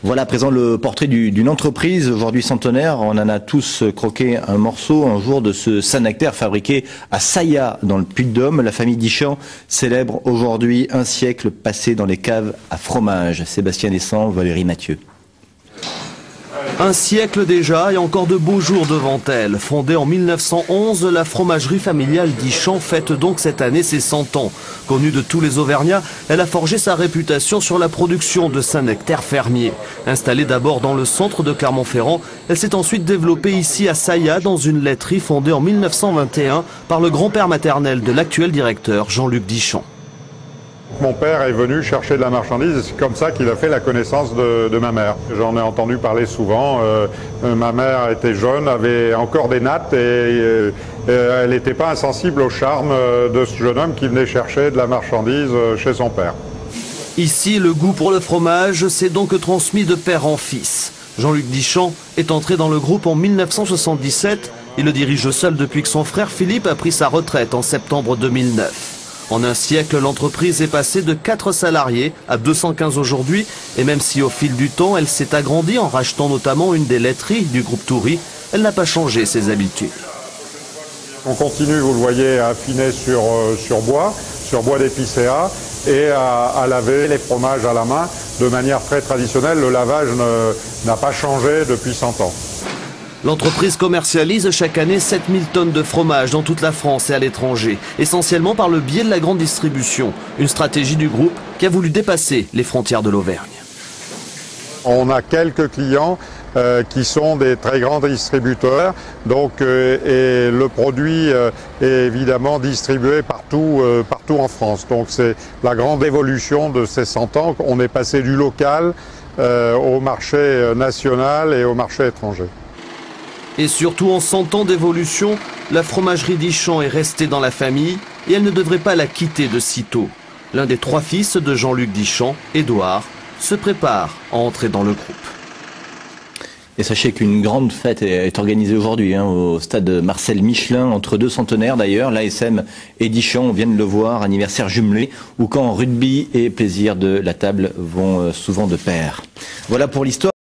Voilà à présent le portrait d'une entreprise aujourd'hui centenaire. On en a tous croqué un morceau un jour de ce Saint-Nectaire fabriqué à Saillat dans le Puy-de-Dôme. La famille Dichand célèbre aujourd'hui un siècle passé dans les caves à fromage. Sébastien Descend, Valérie Mathieu. Un siècle déjà et encore de beaux jours devant elle. Fondée en 1911, la fromagerie familiale Dichand fête donc cette année ses 100 ans. Connue de tous les Auvergnats, elle a forgé sa réputation sur la production de Saint-Nectaire fermier. Installée d'abord dans le centre de Clermont-Ferrand, elle s'est ensuite développée ici à Saillat dans une laiterie fondée en 1921 par le grand-père maternel de l'actuel directeur Jean-Luc Dichand. Mon père est venu chercher de la marchandise et c'est comme ça qu'il a fait la connaissance de ma mère. J'en ai entendu parler souvent. Ma mère était jeune, avait encore des nattes et elle n'était pas insensible au charme de ce jeune homme qui venait chercher de la marchandise chez son père. Ici, le goût pour le fromage s'est donc transmis de père en fils. Jean-Luc Dichand est entré dans le groupe en 1977. Il le dirige seul depuis que son frère Philippe a pris sa retraite en septembre 2009. En un siècle, l'entreprise est passée de 4 salariés à 215 aujourd'hui. Et même si au fil du temps, elle s'est agrandie en rachetant notamment une des laiteries du groupe Toury, elle n'a pas changé ses habitudes. On continue, vous le voyez, à affiner sur bois d'épicéa et à laver les fromages à la main de manière très traditionnelle. Le lavage n'a pas changé depuis 100 ans. L'entreprise commercialise chaque année 7000 tonnes de fromage dans toute la France et à l'étranger, essentiellement par le biais de la grande distribution, une stratégie du groupe qui a voulu dépasser les frontières de l'Auvergne. On a quelques clients qui sont des très grands distributeurs, donc, et le produit est évidemment distribué partout en France. Donc c'est la grande évolution de ces 100 ans. On est passé du local au marché national et au marché étranger. Et surtout en 100 ans d'évolution, la fromagerie Dichand est restée dans la famille et elle ne devrait pas la quitter de sitôt. L'un des 3 fils de Jean-Luc Dichand, Édouard, se prépare à entrer dans le groupe. Et sachez qu'une grande fête est organisée aujourd'hui au stade Marcel Michelin, entre 2 centenaires d'ailleurs, l'ASM et Dichand, on vient de le voir, anniversaire jumelé, où quand rugby et plaisir de la table vont souvent de pair. Voilà pour l'histoire.